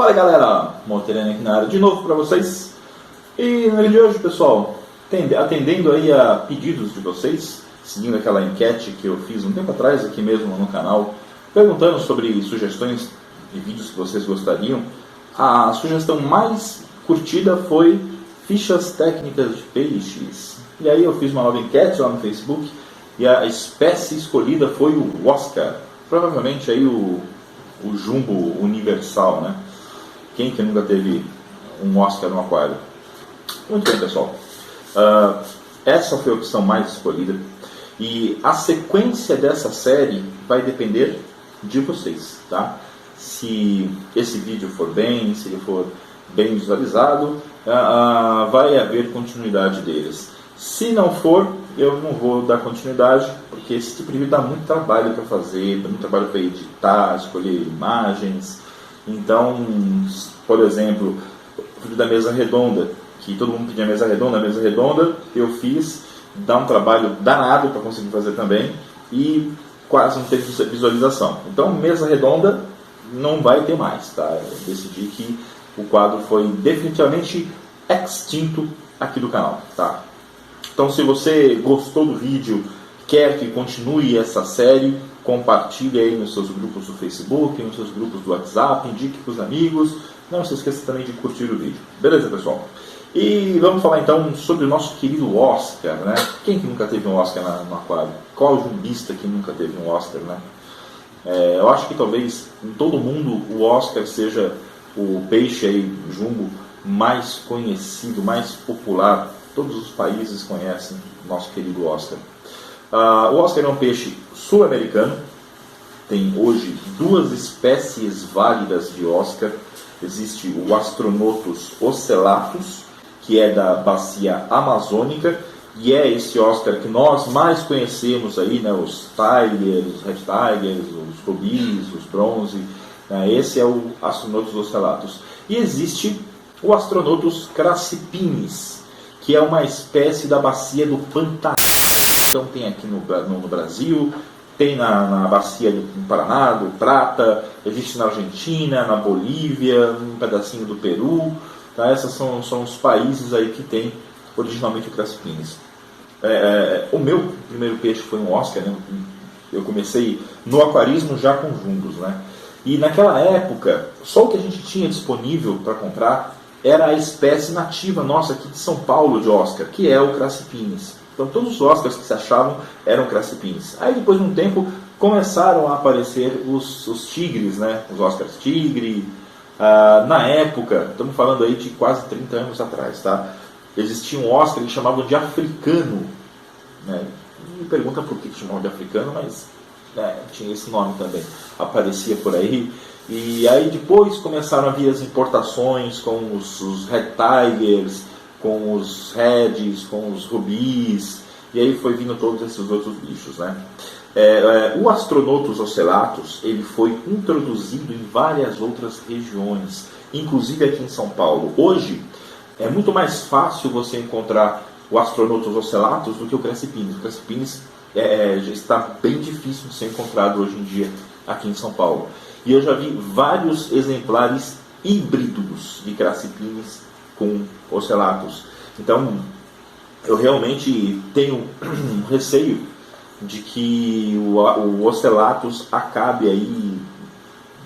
Fala galera, Monterano aqui na área de novo para vocês. E no vídeo de hoje, pessoal, atendendo aí a pedidos de vocês, seguindo aquela enquete que eu fiz um tempo atrás aqui mesmo no canal, perguntando sobre sugestões de vídeos que vocês gostariam, a sugestão mais curtida foi fichas técnicas de peixes. E aí eu fiz uma nova enquete lá no Facebook e a espécie escolhida foi o Oscar, provavelmente aí o jumbo universal, né? Quem que nunca teve um Oscar no aquário? Muito bem, pessoal. Essa foi a opção mais escolhida. E a sequência dessa série vai depender de vocês, tá? Se esse vídeo for bem, se ele for bem visualizado, vai haver continuidade deles. Se não for, eu não vou dar continuidade, porque esse tipo de vídeo dá muito trabalho para fazer, dá muito trabalho para editar, escolher imagens. Então, por exemplo, o vídeo da mesa redonda, que todo mundo pedia a mesa redonda eu fiz, dá um trabalho danado para conseguir fazer também, e quase não teve visualização. Então, mesa redonda não vai ter mais, tá? Eu decidi que o quadro foi definitivamente extinto aqui do canal, tá? Então, se você gostou do vídeo, quer que continue essa série, compartilhe aí nos seus grupos do Facebook, nos seus grupos do WhatsApp, indique para os amigos. Não se esqueça também de curtir o vídeo. Beleza, pessoal? E vamos falar então sobre o nosso querido Oscar, né? Quem que nunca teve um Oscar no aquário? Qual jumbista que nunca teve um Oscar, né? Eu acho que talvez em todo mundo o Oscar seja o peixe aí, jumbo, mais conhecido, mais popular. Todos os países conhecem o nosso querido Oscar. O Oscar é um peixe sul-americano. Tem hoje duas espécies válidas de Oscar. Existe o Astronotus ocellatus, que é da bacia amazônica, e é esse Oscar que nós mais conhecemos aí, né? Os tigers, os red tigers, os rubis, os bronze. Esse é o Astronotus ocellatus. E existe o Astronotus crassipinis, que é uma espécie da bacia do Pantanal. Então tem aqui no Brasil, tem na bacia do Paraná, do Prata, existe na Argentina, na Bolívia, um pedacinho do Peru. Tá? Esses são os países aí que tem originalmente o crassipinis. O meu primeiro peixe foi um Oscar, né? Eu comecei no aquarismo já com jumbos, né? E naquela época, só o que a gente tinha disponível para comprar era a espécie nativa nossa aqui de São Paulo de Oscar, que é o crassipinis. Então todos os Oscars que se achavam eram crassipinis. Aí depois de um tempo começaram a aparecer os tigres, né? Os Oscars tigre. Na época, estamos falando aí de quase 30 anos atrás, tá? Existia um Oscar que chamavam de africano, né? Não me pergunta por que chamavam de africano, mas tinha esse nome também, aparecia por aí. E aí depois começaram a vir as importações com os red tigers, com os reds, com os rubis, e aí foi vindo todos esses outros bichos, né? O Astronotus ocellatus, ele foi introduzido em várias outras regiões, inclusive aqui em São Paulo. Hoje é muito mais fácil você encontrar o Astronotus ocellatus do que o crassipinis. O crassipinis já está bem difícil de ser encontrado hoje em dia aqui em São Paulo. E eu já vi vários exemplares híbridos de crassipinis com ocellatus. Então, eu realmente tenho um receio de que o ocellatus acabe aí,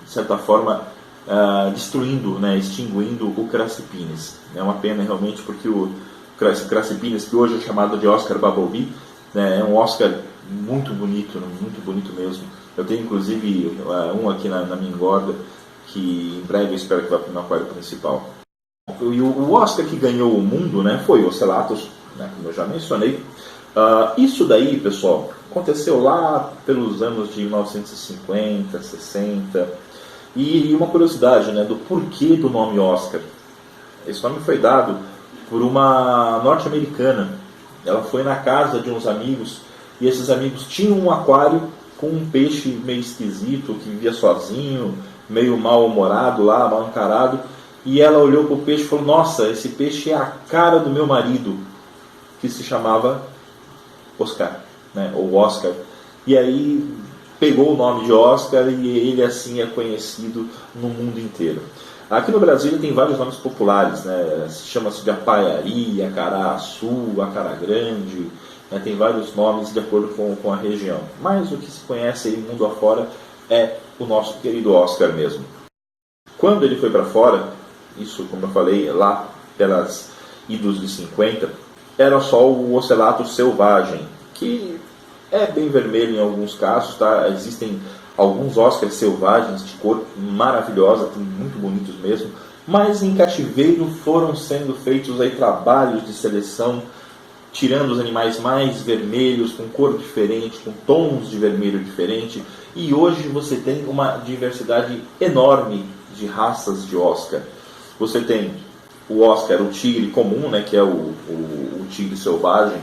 de certa forma, destruindo, né, extinguindo o crassipinis. É uma pena realmente, porque o crassipinis, que hoje é chamado de Oscar Bumblebee, né, é um Oscar muito bonito mesmo. Eu tenho inclusive um aqui na minha engorda, que em breve eu espero que vá para o meu aquário principal. E o Oscar que ganhou o mundo, né, foi o ocellatus, né, como eu já mencionei. Isso daí, pessoal, aconteceu lá pelos anos de 1950, 60. E uma curiosidade, né, do porquê do nome Oscar. Esse nome foi dado por uma norte-americana. Ela foi na casa de uns amigos, e esses amigos tinham um aquário com um peixe meio esquisito, que vivia sozinho, meio mal-humorado lá, mal encarado. E ela olhou para o peixe e falou: nossa, esse peixe é a cara do meu marido, que se chamava Oscar, né, ou Oscar. E aí pegou o nome de Oscar, e ele assim é conhecido no mundo inteiro. Aqui no Brasil ele tem vários nomes populares, né? Chama-se de Apaiari, Acaraçu, Acara Grande, né? Tem vários nomes de acordo com a região. Mas o que se conhece aí mundo afora é o nosso querido Oscar mesmo. Quando ele foi para fora, isso como eu falei, lá pelas idos de 50, era só o Ocellato selvagem, que é bem vermelho em alguns casos, tá? Existem alguns Oscars selvagens de cor maravilhosa, muito bonitos mesmo, mas em cativeiro foram sendo feitos aí trabalhos de seleção, tirando os animais mais vermelhos, com cor diferente, com tons de vermelho diferente, e hoje você tem uma diversidade enorme de raças de Oscar. Você tem o Oscar, o tigre comum, né, que é o tigre selvagem,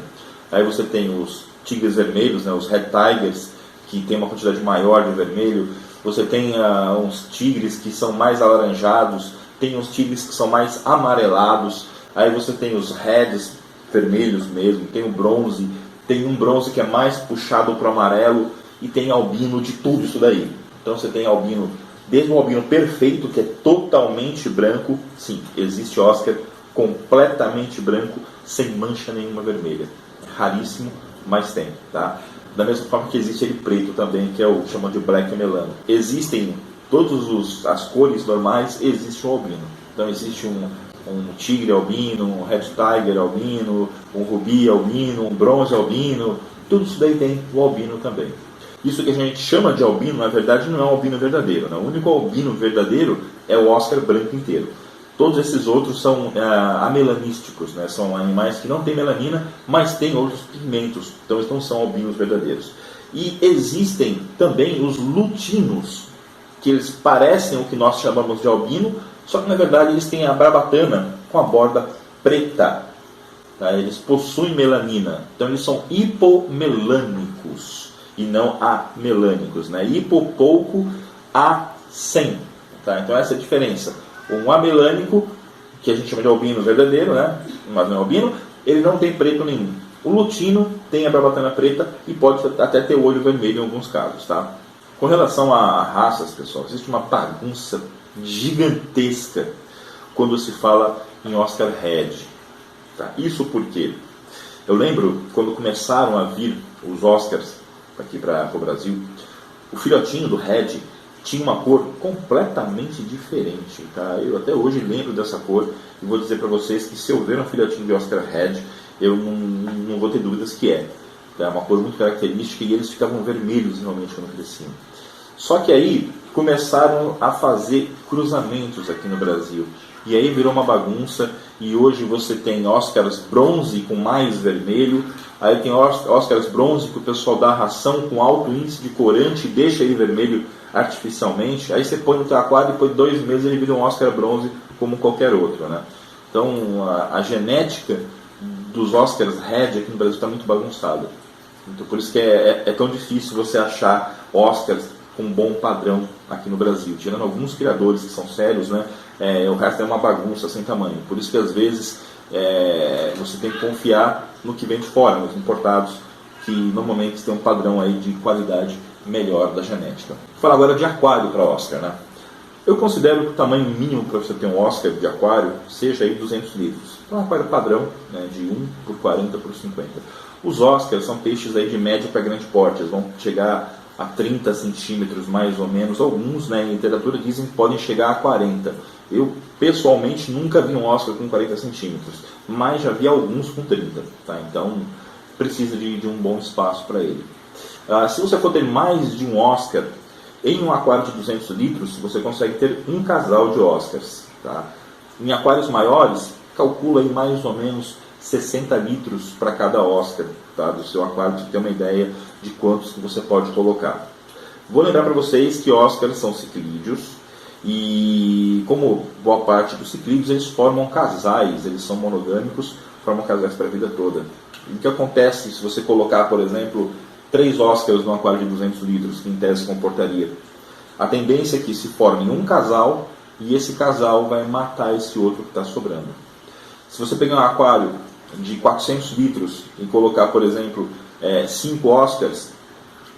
aí você tem os tigres vermelhos, né, os Red Tigers, que tem uma quantidade maior de vermelho, você tem uns tigres que são mais alaranjados, tem uns tigres que são mais amarelados, aí você tem os Reds vermelhos mesmo, tem o bronze, tem um bronze que é mais puxado para o amarelo, e tem albino de tudo isso daí. Então você tem albino, desde um albino perfeito, que é totalmente branco, sim, existe Oscar completamente branco, sem mancha nenhuma vermelha. É raríssimo, mas tem, tá? Da mesma forma que existe ele preto também, que é o que chamam de black melano. Existem todas as cores normais, existe um albino. Então existe um tigre albino, um red tiger albino, um rubi albino, um bronze albino, tudo isso daí tem o albino também. Isso que a gente chama de albino, na verdade, não é um albino verdadeiro, né? O único albino verdadeiro é o Oscar branco inteiro. Todos esses outros são amelanísticos, né? São animais que não têm melanina, mas têm outros pigmentos, então eles não são albinos verdadeiros. E existem também os lutinos, que eles parecem o que nós chamamos de albino, só que na verdade eles têm a barbatana com a borda preta. Tá? Eles possuem melanina, então eles são hipomelânicos e não amelânicos, né? Hipo pouco, a 100. Tá? Então essa é a diferença. Um amelânico, que a gente chama de albino verdadeiro, né? Mas não é albino, ele não tem preto nenhum. O lutino tem a barbatana preta e pode até ter o olho vermelho em alguns casos, tá? Com relação a raças, pessoal, existe uma bagunça gigantesca quando se fala em Oscar Red. Tá? Isso porque eu lembro quando começaram a vir os Oscars aqui para o Brasil, o filhotinho do Red tinha uma cor completamente diferente, tá? Eu até hoje lembro dessa cor e vou dizer para vocês que se eu ver um filhotinho de Oscar Red, eu não vou ter dúvidas que é. É uma cor muito característica e eles ficavam vermelhos realmente quando cresciam. Só que aí começaram a fazer cruzamentos aqui no Brasil. E aí virou uma bagunça e hoje você tem Oscars bronze com mais vermelho, aí tem Oscars bronze que o pessoal dá ração com alto índice de corante e deixa ele vermelho artificialmente, aí você põe no teu aquário e depois de 2 meses ele vira um Oscar bronze como qualquer outro, né? Então a genética dos Oscars Red aqui no Brasil está muito bagunçada. Então por isso que é tão difícil você achar Oscars com um bom padrão aqui no Brasil. Tirando alguns criadores que são sérios, né? O resto é uma bagunça sem tamanho. Por isso que às vezes você tem que confiar no que vem de fora, nos importados, que normalmente tem um padrão aí de qualidade melhor da genética. Vou falar agora de aquário para Oscar, né? Eu considero que o tamanho mínimo para você ter um Oscar de aquário seja aí 200 litros. Então, um aquário padrão, né, de 1 por 40 por 50. Os Oscars são peixes aí de médio para grande porte, eles vão chegar a 30 centímetros mais ou menos. Alguns, né, em literatura dizem que podem chegar a 40. Eu, pessoalmente, nunca vi um Oscar com 40 centímetros, mas já vi alguns com 30. Tá? Então, precisa de um bom espaço para ele. Se você for ter mais de um Oscar em um aquário de 200 litros, você consegue ter um casal de Oscars. Tá? Em aquários maiores, calcula aí mais ou menos 60 litros para cada Oscar, tá? Do seu aquário, para você ter uma ideia de quantos que você pode colocar. Vou lembrar para vocês que Oscars são ciclídeos e, como boa parte dos ciclídeos, eles formam casais, eles são monogâmicos, formam casais para a vida toda. E o que acontece se você colocar, por exemplo, 3 Oscars num aquário de 200 litros, que em tese comportaria? A tendência é que se forme um casal e esse casal vai matar esse outro que está sobrando. Se você pegar um aquário de 400 litros e colocar, por exemplo, 5 Oscars,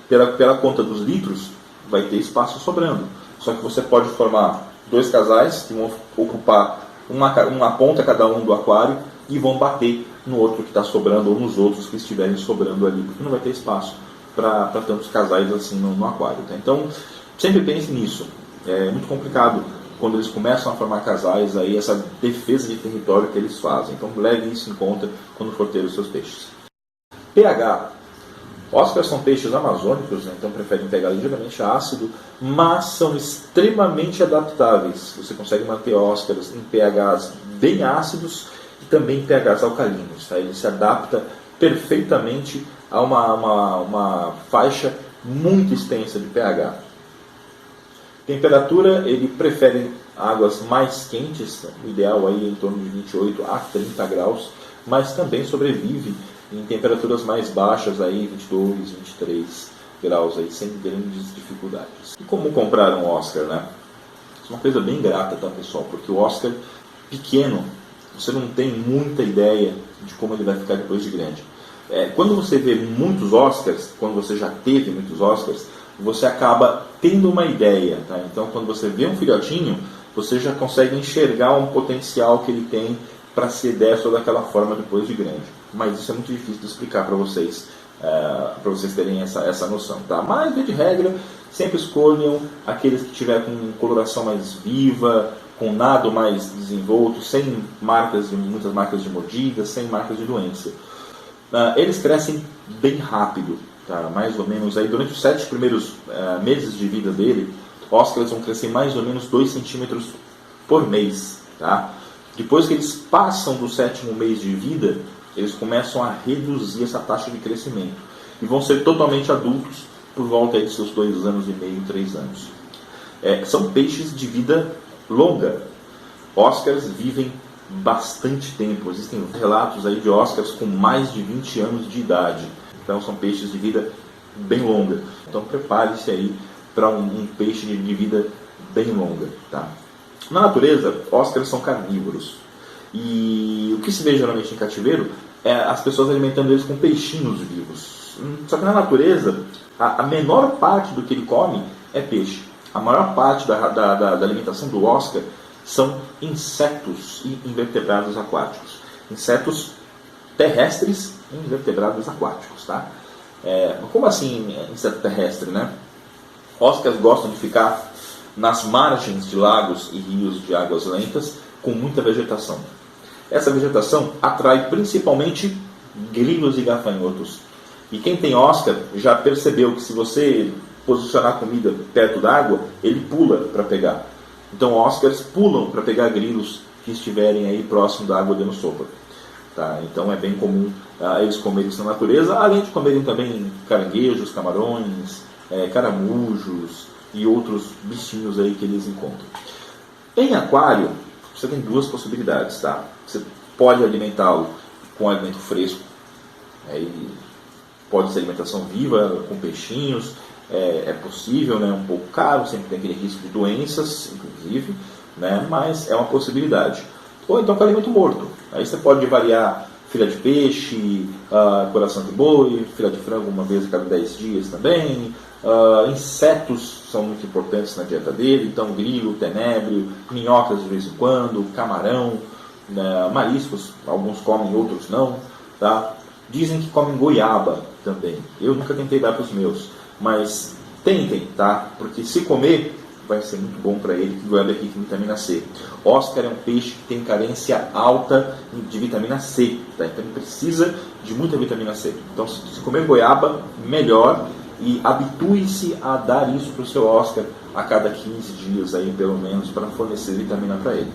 pela conta dos litros, vai ter espaço sobrando. Só que você pode formar 2 casais que vão ocupar uma ponta cada um do aquário e vão bater no outro que está sobrando ou nos outros que estiverem sobrando ali, porque não vai ter espaço para tantos casais assim no aquário. Tá? Então, sempre pense nisso. É muito complicado quando eles começam a formar casais, aí essa defesa de território que eles fazem. Então, leve isso em conta quando for ter os seus peixes. pH. Óscar são peixes amazônicos, né? Então preferem pH ligeiramente ácido, mas são extremamente adaptáveis. Você consegue manter Óscaros em pHs bem ácidos e também em pHs alcalinos. Tá? Ele se adapta perfeitamente a uma faixa muito extensa de pH. Temperatura, ele prefere águas mais quentes, o ideal aí é em torno de 28 a 30 graus, mas também sobrevive em temperaturas mais baixas, aí 22, 23 graus, aí, sem grandes dificuldades. E como comprar um Óscar, né? Isso é uma coisa bem grata, tá, pessoal? Porque o Óscar pequeno, você não tem muita ideia de como ele vai ficar depois de grande. Quando você vê muitos Óscars, quando você já teve muitos Óscars, você acaba tendo uma ideia, tá? Então, quando você vê um filhotinho, você já consegue enxergar um potencial que ele tem para ser dessa ou daquela forma depois de grande. Mas isso é muito difícil de explicar para vocês terem essa noção. Tá? Mas, de regra, sempre escolham aqueles que tiver com coloração mais viva, com nado mais desenvolto, sem muitas marcas de mordida, sem marcas de doença. Eles crescem bem rápido, tá? Mais ou menos aí, durante os 7 primeiros meses de vida dele, Óscaros vão crescer mais ou menos 2 centímetros por mês. Tá? Depois que eles passam do 7º mês de vida, eles começam a reduzir essa taxa de crescimento e vão ser totalmente adultos por volta de seus 2 anos e meio, 3 anos. São peixes de vida longa. Óscaros vivem bastante tempo. Existem relatos aí de Óscaros com mais de 20 anos de idade. Então são peixes de vida bem longa. Então prepare-se aí para um peixe de vida bem longa. Tá? Na natureza, Óscaros são carnívoros. E o que se vê geralmente em cativeiro é as pessoas alimentando eles com peixinhos vivos. Só que na natureza, a menor parte do que ele come é peixe. A maior parte da alimentação do Óscar são insetos e invertebrados aquáticos. Insetos terrestres e invertebrados aquáticos. Tá? Como assim inseto terrestre? Né? Óscaros gostam de ficar nas margens de lagos e rios de águas lentas com muita vegetação. Essa vegetação atrai principalmente grilos e gafanhotos. E quem tem Óscar já percebeu que se você posicionar a comida perto d'água, ele pula para pegar. Então Óscars pulam para pegar grilos que estiverem aí próximo da água dando sopa. Tá? Então é bem comum eles comerem isso na natureza, além de comerem também caranguejos, camarões, caramujos e outros bichinhos aí que eles encontram. Em aquário, você tem 2 possibilidades, tá? Você pode alimentá-lo com alimento fresco, pode ser alimentação viva, com peixinhos, é possível, né? Um pouco caro, sempre tem aquele risco de doenças, inclusive, né? Mas é uma possibilidade. Ou então com alimento morto. Aí você pode variar filé de peixe, coração de boi, filé de frango uma vez a cada 10 dias também. Insetos são muito importantes na dieta dele, então grilo, tenebro, minhocas de vez em quando, camarão, mariscos, alguns comem, outros não. Tá? Dizem que comem goiaba também. Eu nunca tentei dar para os meus, mas tentem, tá? Porque se comer, vai ser muito bom para ele, que goiaba é rica em vitamina C. Óscar é um peixe que tem carência alta de vitamina C, tá? Então ele precisa de muita vitamina C. Então se comer goiaba, melhor, e habitue-se a dar isso para o seu Óscar a cada 15 dias, aí, pelo menos, para fornecer vitamina para ele.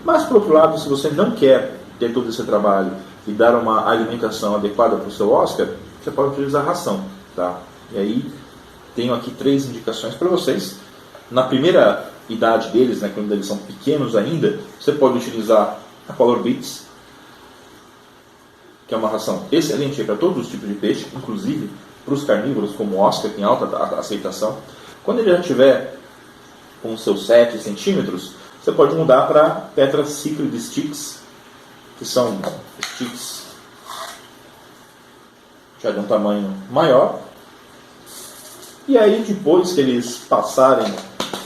Mas, por outro lado, se você não quer ter todo esse trabalho e dar uma alimentação adequada para o seu Óscar, você pode utilizar ração. Tá? E aí, tenho aqui 3 indicações para vocês. Na primeira idade deles, né, quando eles são pequenos ainda, você pode utilizar a Color Bits, que é uma ração excelente para todos os tipos de peixe, inclusive para os carnívoros, como o Óscar, tem alta aceitação. Quando ele já tiver com seus 7 centímetros, você pode mudar para Tetracyclic Sticks, que são sticks já de um tamanho maior. E aí, depois que eles passarem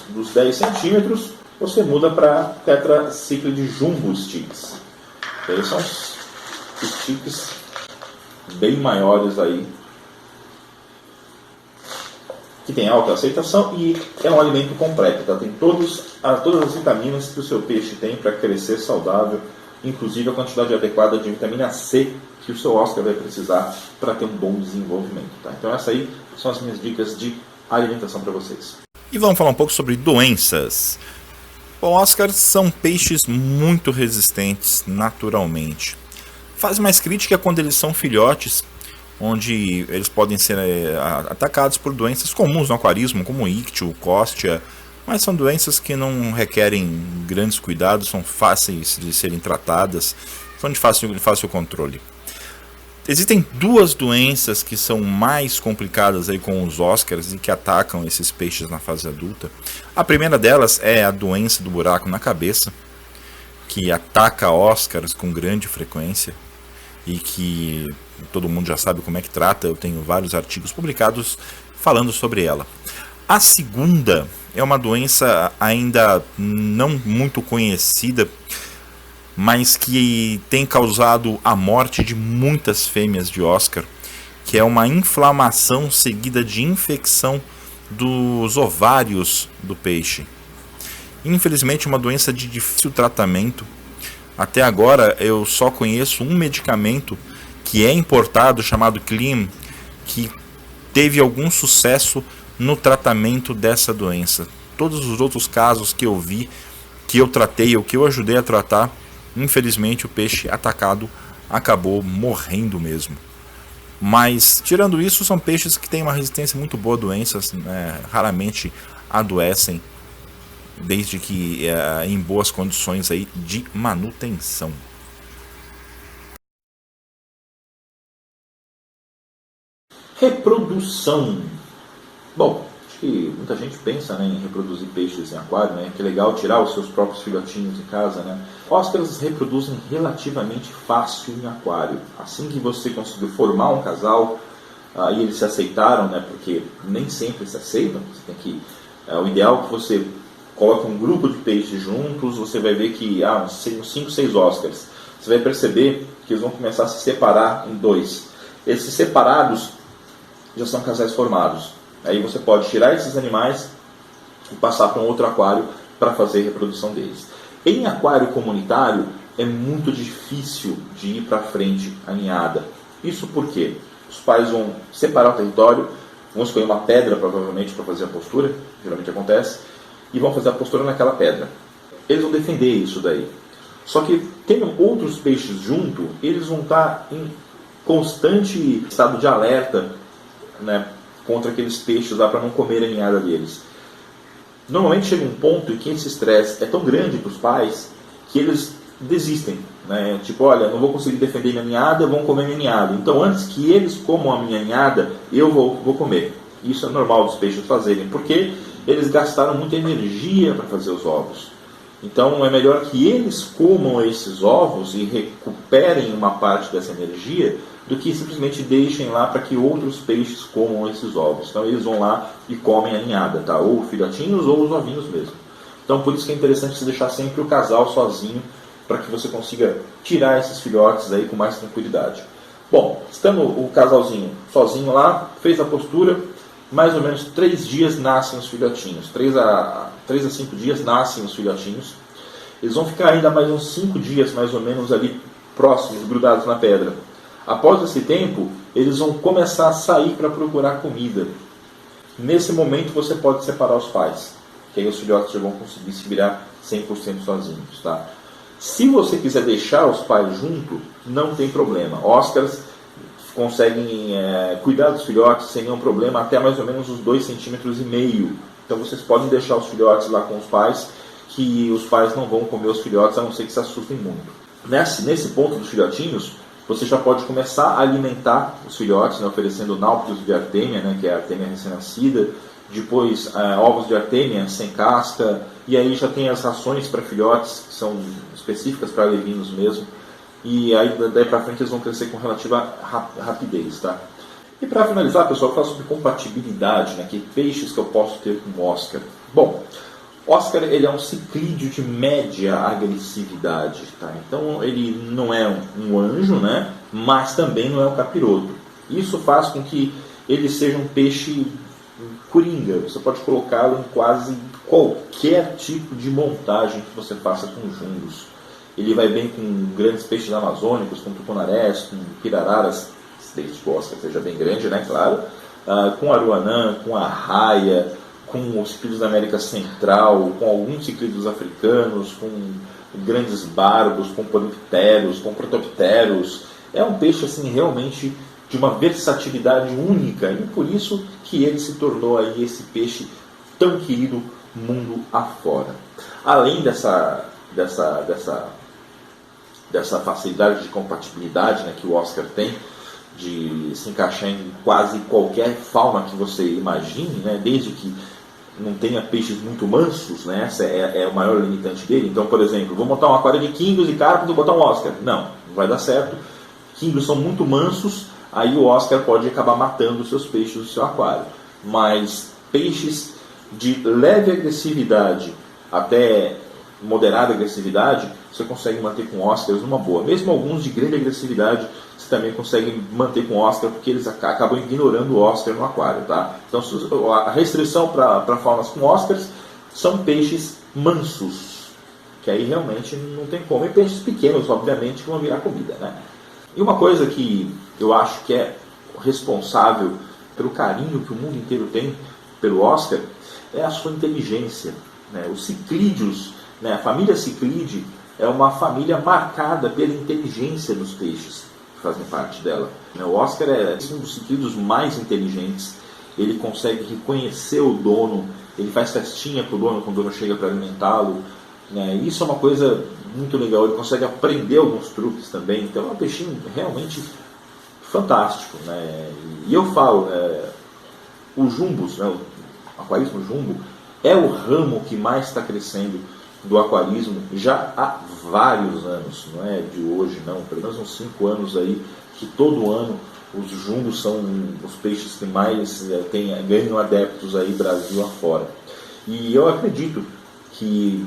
dos 10 centímetros, você muda para Tetracyclic Jumbo Sticks. Eles são os sticks bem maiores aí, que tem alta aceitação e é um alimento completo, tá? Tem todas as vitaminas que o seu peixe tem para crescer saudável, inclusive a quantidade adequada de vitamina C que o seu Oscar vai precisar para ter um bom desenvolvimento, tá? Então essas aí são as minhas dicas de alimentação para vocês. E vamos falar um pouco sobre doenças. Bom, Oscars são peixes muito resistentes naturalmente. Faz mais crítica quando eles são filhotes, onde eles podem ser atacados por doenças comuns no aquarismo, como ictio, cóstia, mas são doenças que não requerem grandes cuidados, são fáceis de serem tratadas, são de fácil controle. Existem duas doenças que são mais complicadas aí com os Oscars e que atacam esses peixes na fase adulta. A primeira delas é a doença do buraco na cabeça, que ataca Oscars com grande frequência e que todo mundo já sabe como é que trata. Eu tenho vários artigos publicados falando sobre ela. A segunda é uma doença ainda não muito conhecida, mas que tem causado a morte de muitas fêmeas de Oscar, que é uma inflamação seguida de infecção dos ovários do peixe. Infelizmente, uma doença de difícil tratamento. Até agora eu só conheço um medicamento que é importado, chamado Clean, que teve algum sucesso no tratamento dessa doença. Todos os outros casos que eu vi, que eu tratei ou que eu ajudei a tratar, infelizmente o peixe atacado acabou morrendo mesmo. Mas tirando isso, são peixes que têm uma resistência muito boa a doenças, né? Raramente adoecem, desde que em boas condições aí de manutenção. Reprodução. Bom, acho que muita gente pensa, né, em reproduzir peixes em aquário, né? Que legal tirar os seus próprios filhotinhos de casa, né? Oscars reproduzem relativamente fácil em aquário. Assim que você conseguiu formar um casal, e eles se aceitaram, né? Porque nem sempre se aceitam. Você tem que, o ideal é que você coloque um grupo de peixes juntos. Você vai ver que uns 5, 6 Oscars. Você vai perceber que eles vão começar a se separar em dois. Esses separados já são casais formados. Aí você pode tirar esses animais e passar para um outro aquário para fazer a reprodução deles. Em aquário comunitário é muito difícil de ir para frente a ninhada. Isso porque os pais vão separar o território, vão escolher uma pedra provavelmente para fazer a postura, geralmente acontece, e vão fazer a postura naquela pedra. Eles vão defender isso daí. Só que tendo outros peixes junto, eles vão estar em constante estado de alerta, né, contra aqueles peixes lá para não comer a ninhada deles. Normalmente chega um ponto em que esse estresse é tão grande para os pais que eles desistem, né? Tipo, olha, não vou conseguir defender minha ninhada, vão comer minha ninhada. Então antes que eles comam a minha ninhada, eu vou comer. Isso é normal dos peixes fazerem, porque eles gastaram muita energia para fazer os ovos. Então é melhor que eles comam esses ovos e recuperem uma parte dessa energia do que simplesmente deixem lá para que outros peixes comam esses ovos. Então eles vão lá e comem a ninhada, tá? Ou filhotinhos ou os ovinhos mesmo. Então por isso que é interessante você deixar sempre o casal sozinho, para que você consiga tirar esses filhotes aí com mais tranquilidade. Bom, estando o casalzinho sozinho lá, fez a postura, mais ou menos 3 dias nascem os filhotinhos. 3 a 5 dias nascem os filhotinhos. Eles vão ficar ainda mais uns 5 dias, mais ou menos, ali próximos, grudados na pedra. Após esse tempo, eles vão começar a sair para procurar comida. Nesse momento, você pode separar os pais, que aí os filhotes já vão conseguir se virar 100% sozinhos, tá? Se você quiser deixar os pais junto, não tem problema. Oscars conseguem cuidar dos filhotes sem nenhum problema até mais ou menos os 2,5 cm. Então vocês podem deixar os filhotes lá com os pais, que os pais não vão comer os filhotes, a não ser que se assustem muito. Nesse ponto dos filhotinhos, você já pode começar a alimentar os filhotes, né, oferecendo náuplios de artêmia, né, que é a artêmia recém-nascida, depois ovos de artêmia sem casca, e aí já tem as rações para filhotes, que são específicas para alevinos mesmo, e aí daí para frente eles vão crescer com relativa rapidez, tá? E para finalizar, pessoal, eu falo sobre compatibilidade, né, que peixes que eu posso ter com Oscar. Bom, Oscar ele é um ciclídeo de média agressividade, tá? Então ele não é um anjo, né? Mas também não é um capiroto. Isso faz com que ele seja um peixe coringa. Você pode colocá-lo em quase qualquer tipo de montagem que você faça com jumbos. Ele vai bem com grandes peixes amazônicos, com tucunarés, com pirararas, desde que o Oscar seja bem grande, né? Claro. Com aruanã, com arraia, com os ciclídeos da América Central, com alguns ciclídeos africanos, com grandes barbos, com polipteros, com protopteros. É um peixe assim realmente de uma versatilidade única e por isso que ele se tornou aí esse peixe tão querido mundo afora. Além dessa facilidade de compatibilidade, né, que o Oscar tem, de se encaixar em quase qualquer fauna que você imagine, né, desde que não tenha peixes muito mansos, né, essa é o maior limitante dele. Então, por exemplo, vou montar um aquário de quingos e carpos e botar um Oscar. Não vai dar certo. Quingos são muito mansos, aí o Oscar pode acabar matando os seus peixes do seu aquário. Mas peixes de leve agressividade até moderada agressividade, você consegue manter com Oscars numa boa. Mesmo alguns de grande agressividade, você também consegue manter com Oscar, porque eles acabam ignorando o Oscar no aquário, tá? Então a restrição para faunas com Oscars são peixes mansos, que aí realmente não tem como. E peixes pequenos, obviamente, que vão virar comida, né? E uma coisa que eu acho que é responsável pelo carinho que o mundo inteiro tem pelo Oscar é a sua inteligência, né? Os ciclídeos, né? A família ciclídea é uma família marcada pela inteligência dos peixes que fazem parte dela. O Oscar é um dos ciclídeos mais inteligentes. Ele consegue reconhecer o dono, ele faz festinha para o dono quando o dono chega para alimentá-lo, né? Isso é uma coisa muito legal. Ele consegue aprender alguns truques também. Então é um peixinho realmente fantástico, né? E eu falo, o jumbos, né, o aquarismo jumbo é o ramo que mais está crescendo do aquarismo já há vários anos, não é de hoje não, pelo menos uns 5 anos aí, que todo ano os jumbos são os peixes que mais ganham adeptos aí Brasil afora. E eu acredito que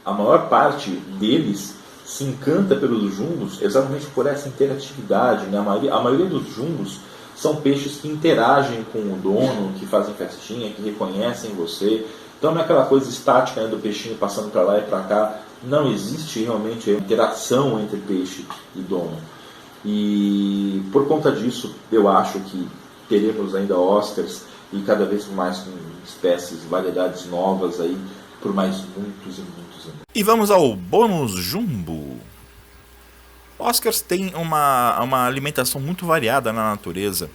a maior parte deles se encanta pelos jumbos exatamente por essa interatividade, né? A maioria dos jumbos são peixes que interagem com o dono, que fazem festinha, que reconhecem você. Então não é aquela coisa estática, né, do peixinho passando para lá e para cá. Não existe realmente interação entre peixe e dono. E por conta disso, eu acho que teremos ainda Oscars e cada vez mais com espécies, variedades novas aí, por mais muitos e muitos anos. E vamos ao bônus jumbo. Oscars têm uma alimentação muito variada na natureza.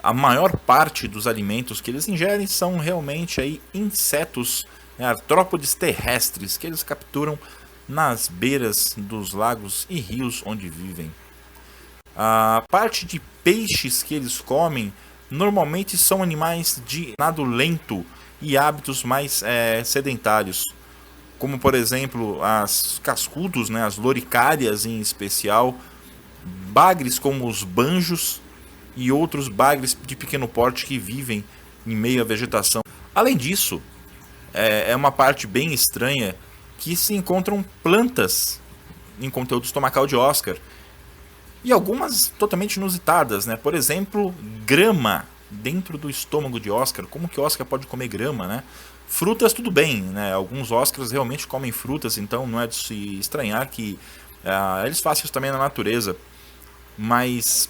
A maior parte dos alimentos que eles ingerem são realmente aí insetos, né, artrópodes terrestres, que eles capturam nas beiras dos lagos e rios onde vivem. A parte de peixes que eles comem normalmente são animais de nado lento e hábitos mais sedentários, como por exemplo as cascudos, né, as loricárias em especial, bagres como os banjos e outros bagres de pequeno porte que vivem em meio à vegetação. Além disso, é uma parte bem estranha que se encontram plantas em conteúdo estomacal de Oscar. E algumas totalmente inusitadas, né? Por exemplo, grama dentro do estômago de Oscar. Como que Oscar pode comer grama, né? Frutas tudo bem, né? Alguns Oscars realmente comem frutas, então não é de se estranhar que eles façam isso também na natureza. Mas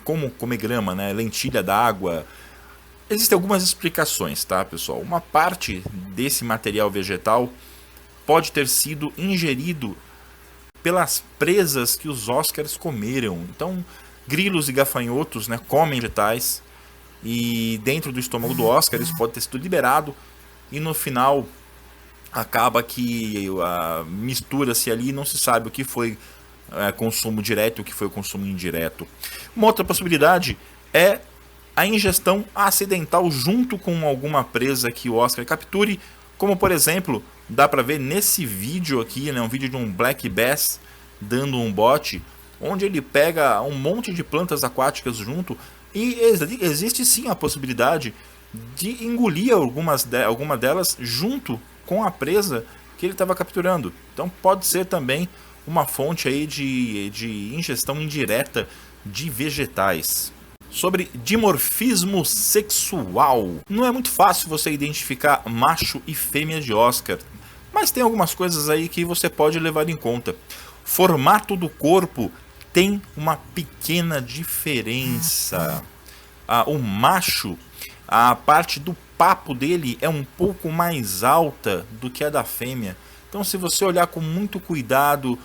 como comer grama, né? Lentilha d'água. Existem algumas explicações, tá, pessoal? Uma parte desse material vegetal pode ter sido ingerido pelas presas que os Oscars comeram. Então, grilos e gafanhotos, né, comem vegetais e dentro do estômago do Oscar isso pode ter sido liberado e no final acaba que mistura-se ali e não se sabe o que foi consumo direto e o que foi consumo indireto. Uma outra possibilidade é a ingestão acidental junto com alguma presa que o Oscar capture, como por exemplo, dá para ver nesse vídeo aqui, né, um vídeo de um black bass dando um bote, onde ele pega um monte de plantas aquáticas junto, e existe sim a possibilidade de engolir alguma delas junto com a presa que ele estava capturando. Então pode ser também uma fonte aí de ingestão indireta de vegetais. Sobre dimorfismo sexual. Não é muito fácil você identificar macho e fêmea de Oscar, mas tem algumas coisas aí que você pode levar em conta. Formato do corpo tem uma pequena diferença. O macho, a parte do papo dele é um pouco mais alta do que a da fêmea. Então, se você olhar com muito cuidado,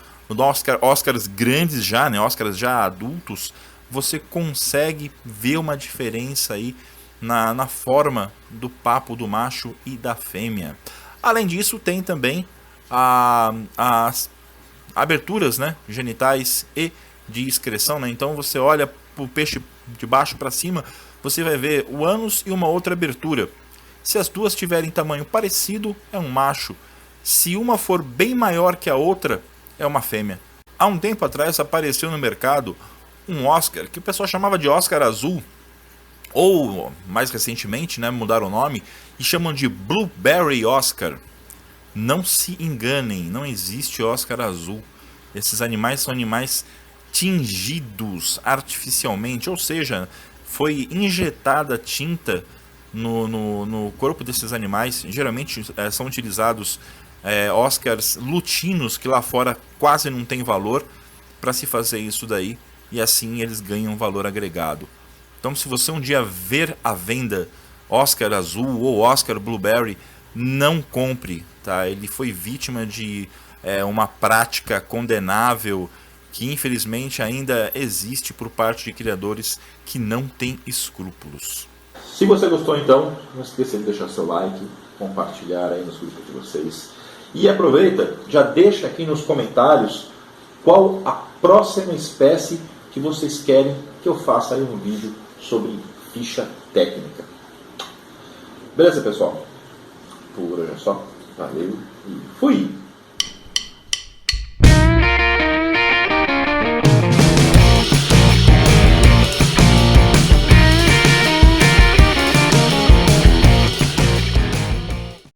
Oscars grandes já, né, Oscars já adultos, você consegue ver uma diferença aí na forma do papo do macho e da fêmea. Além disso, tem também as aberturas, né, genitais e de excreção, né? Então você olha para o peixe de baixo para cima, você vai ver o ânus e uma outra abertura. Se as duas tiverem tamanho parecido, é um macho. Se uma for bem maior que a outra, é uma fêmea. Há um tempo atrás apareceu no mercado um Oscar que o pessoal chamava de Oscar azul, ou mais recentemente, né, mudaram o nome e chamam de Blueberry Oscar. Não se enganem, não existe Oscar azul. Esses animais são animais tingidos artificialmente, ou seja, foi injetada tinta no corpo desses animais. Geralmente são utilizados Oscars lutinos, que lá fora quase não tem valor, para se fazer isso daí, e assim eles ganham valor agregado. Então, se você um dia ver à venda Oscar azul ou Oscar Blueberry, não compre, tá? Ele foi vítima de uma prática condenável que infelizmente ainda existe por parte de criadores que não têm escrúpulos. Se você gostou, então, não esqueça de deixar seu like, compartilhar aí nos grupos de vocês. E aproveita, já deixa aqui nos comentários qual a próxima espécie que vocês querem que eu faça aí um vídeo sobre ficha técnica. Beleza, pessoal? Por hoje é só. Valeu e fui!